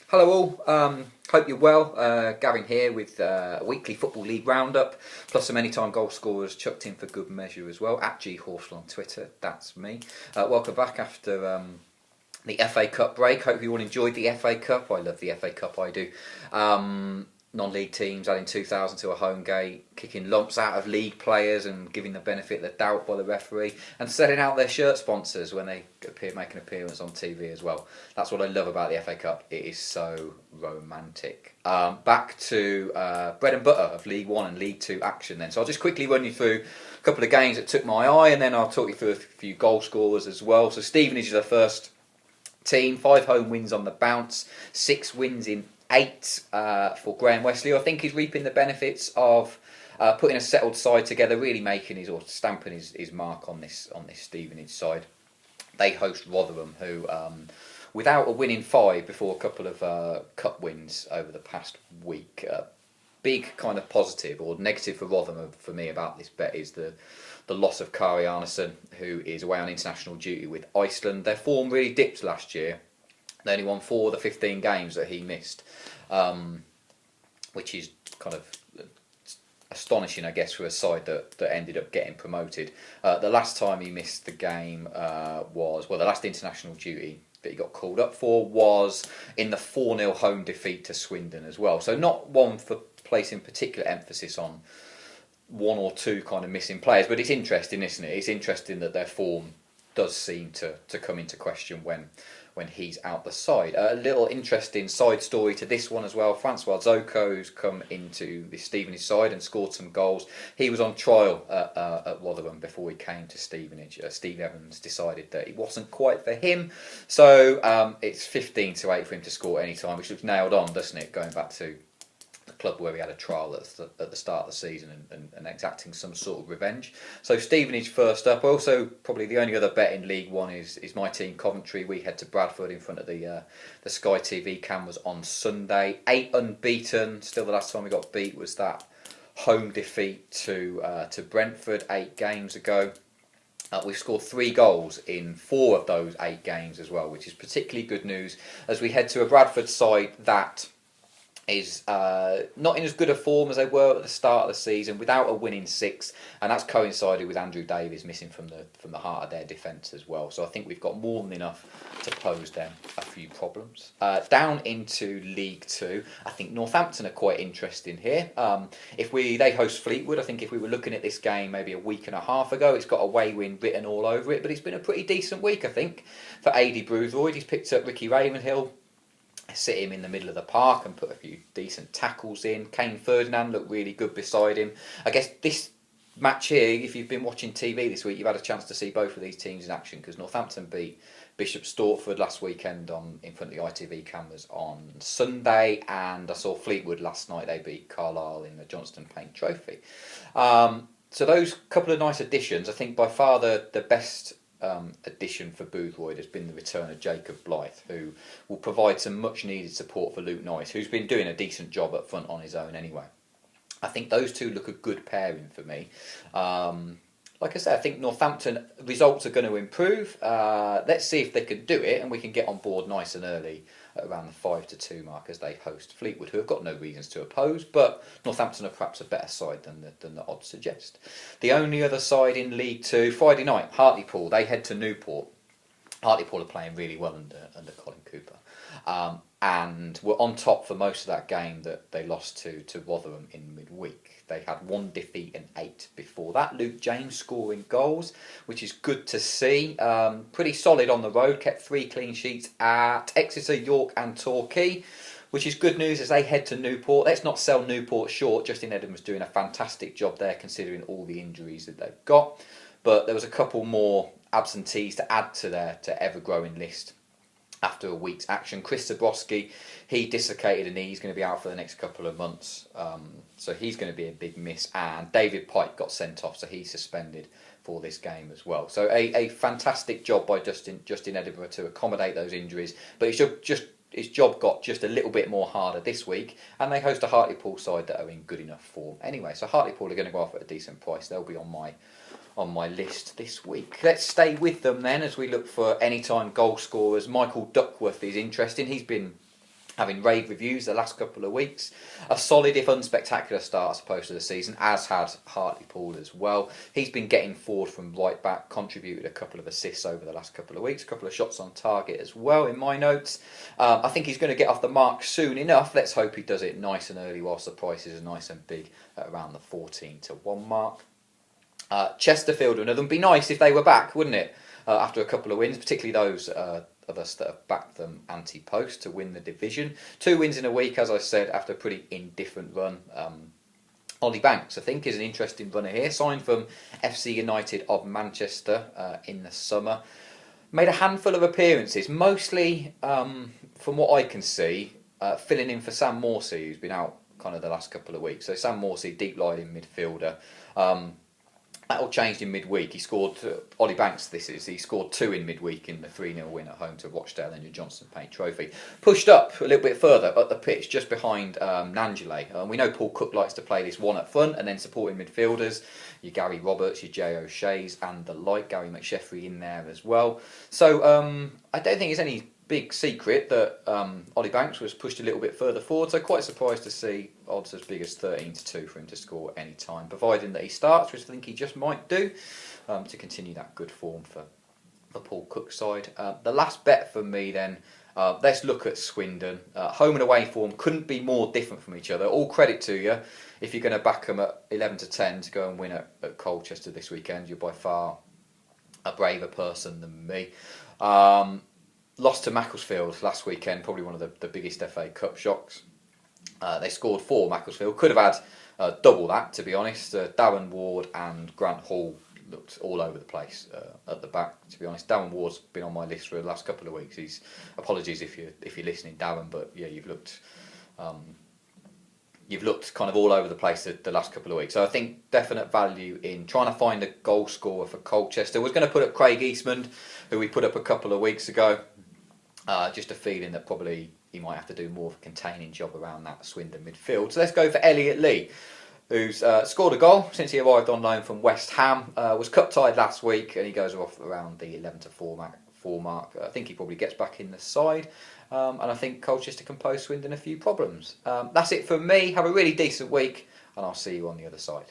Hello all, hope you're well. Gavin here with a weekly Football League roundup, plus some anytime goal scorers chucked in for good measure as well. At GHorsel on Twitter, that's me. Welcome back after the FA Cup break. Hope you all enjoyed the FA Cup. I love the FA Cup, I do. Non-league teams adding 2,000 to a home gate, kicking lumps out of league players and giving the benefit of the doubt by the referee, and selling out their shirt sponsors when they make an appearance on TV as well. That's what I love about the FA Cup. It is so romantic. Back to bread and butter of League 1 and League 2 action then. So I'll just quickly run you through a couple of games that took my eye, and then I'll talk you through a few goal scorers as well. So Stevenage is the first team, 5 home wins on the bounce, 6 wins in 8 for Graham Wesley. I think he's reaping the benefits of putting a settled side together, really making his or stamping his mark on this Stevenage side. They host Rotherham, who without a win in 5 before a couple of cup wins over the past week. Big kind of positive or negative for Rotherham for me about this bet is the loss of Kari Arnason, who is away on international duty with Iceland. Their form really dipped last year. They only won 4 of the 15 games that he missed, which is kind of astonishing, I guess, for a side that ended up getting promoted. The last time he missed the game the last international duty that he got called up for was in the 4-0 home defeat to Swindon as well. So not one for placing particular emphasis on one or two kind of missing players, but it's interesting, isn't it? It's interesting that their form does seem to come into question when he's out the side. A little interesting side story to this one as well. Francois Zoko's come into the Stevenage side and scored some goals. He was on trial at Rotherham before he came to Stevenage. Steve Evans decided that it wasn't quite for him, so it's 15-8 for him to score any time, which looks nailed on, doesn't it? Going back to the club where he had a trial at the start of the season and exacting some sort of revenge. So Stevenage first up. Also, probably the only other bet in League 1 is my team Coventry. We head to Bradford in front of the Sky TV cameras on Sunday. 8 unbeaten. Still, the last time we got beat was that home defeat to Brentford 8 games ago. We've scored 3 goals in 4 of those 8 games as well, which is particularly good news as we head to a Bradford side that is not in as good a form as they were at the start of the season, without a win in 6, and that's coincided with Andrew Davies missing from the heart of their defence as well. So I think we've got more than enough to pose them a few problems. Down into League 2, I think Northampton are quite interesting here. They host Fleetwood. I think if we were looking at this game maybe a week and a half ago, it's got a away win written all over it, but it's been a pretty decent week, I think, for Adi Boothroyd. He's picked up Ricky Ravenhill, sit him in the middle of the park and put a few decent tackles in. Kane Ferdinand looked really good beside him. I guess this match here, if you've been watching TV this week, you've had a chance to see both of these teams in action, because Northampton beat Bishop Stortford last weekend in front of the ITV cameras on Sunday, and I saw Fleetwood last night. They beat Carlisle in the Johnston Paint Trophy. So those couple of nice additions. I think by far the best addition for Boothroyd has been the return of Jacob Blythe, who will provide some much needed support for Luke Norris, who's been doing a decent job up front on his own anyway. I think those two look a good pairing for me. Like I said, I think Northampton results are going to improve. Let's see if they can do it, and we can get on board nice and early at around the 5-2 mark as they host Fleetwood, who have got no reasons to oppose, but Northampton are perhaps a better side than the odds suggest. The only other side in League 2, Friday night, Hartlepool, they head to Newport. Hartlepool are playing really well under Colin Cooper. And were on top for most of that game that they lost to Rotherham in midweek. They had 1 defeat and 8 before that. Luke James scoring goals, which is good to see. Pretty solid on the road, kept 3 clean sheets at Exeter, York and Torquay, which is good news as they head to Newport. Let's not sell Newport short. Justin Edmonds doing a fantastic job there considering all the injuries that they've got. But there was a couple more absentees to add to their ever-growing list after a week's action. Chris Zabrowski, he dislocated a knee. He's going to be out for the next couple of months. So he's going to be a big miss. And David Pike got sent off, so he's suspended for this game as well. So a fantastic job by Justin Edinburgh to accommodate those injuries. But his job got just a little bit more harder this week. And they host a Hartlepool side that are in good enough form. Anyway, so Hartlepool are going to go off at a decent price. They'll be on my list this week. Let's stay with them then as we look for anytime goal scorers. Michael Duckworth is interesting. He's been having rave reviews the last couple of weeks. A solid, if unspectacular start, I suppose, to the season, as had Hartlepool as well. He's been getting forward from right back, contributed a couple of assists over the last couple of weeks, a couple of shots on target as well in my notes. I think he's going to get off the mark soon enough. Let's hope he does it nice and early whilst the prices are nice and big at around the 14-1 mark. Chesterfield, another one. Be nice if they were back, wouldn't it? After a couple of wins, particularly those of us that have backed them anti-post to win the division. 2 wins in a week, as I said, after a pretty indifferent run. Ollie Banks, I think, is an interesting runner here. Signed from FC United of Manchester in the summer. Made a handful of appearances, mostly, from what I can see, filling in for Sam Morsey, who's been out kind of the last couple of weeks. So Sam Morsey, deep-lying midfielder. That all changed in midweek. He scored, Ollie Banks he scored 2 in midweek in the 3-0 win at home to Rochdale and your Johnson Paint Trophy. Pushed up a little bit further up the pitch, just behind Nangele. We know Paul Cook likes to play this one up front and then supporting midfielders. Your Gary Roberts, your Jay O'Shea's and the like. Gary McSheffrey in there as well. So I don't think it's any big secret that Ollie Banks was pushed a little bit further forward, so quite surprised to see odds as big as 13-2 for him to score any time, providing that he starts, which I think he just might do, to continue that good form for Paul Cook's side. The last bet for me then, let's look at Swindon. Home and away form couldn't be more different from each other. All credit to you if you're going to back them at 11-10 to go and win at Colchester this weekend. You're by far a braver person than me. Lost to Macclesfield last weekend, probably one of the biggest FA Cup shocks. They scored 4, Macclesfield. Could have had double that, to be honest. Darren Ward and Grant Hall looked all over the place at the back, to be honest. Darren Ward's been on my list for the last couple of weeks. Apologies if you're listening, Darren, but yeah, you've looked kind of all over the place the last couple of weeks. So I think definite value in trying to find a goal scorer for Colchester. Was going to put up Craig Eastman, who we put up a couple of weeks ago. Just a feeling that probably he might have to do more of a containing job around that Swindon midfield. So let's go for Elliot Lee, who's scored a goal since he arrived on loan from West Ham. Was cup tied last week and he goes off around the 11-4 mark. I think he probably gets back in the side. And I think Colchester can pose Swindon a few problems. That's it from me. Have a really decent week and I'll see you on the other side.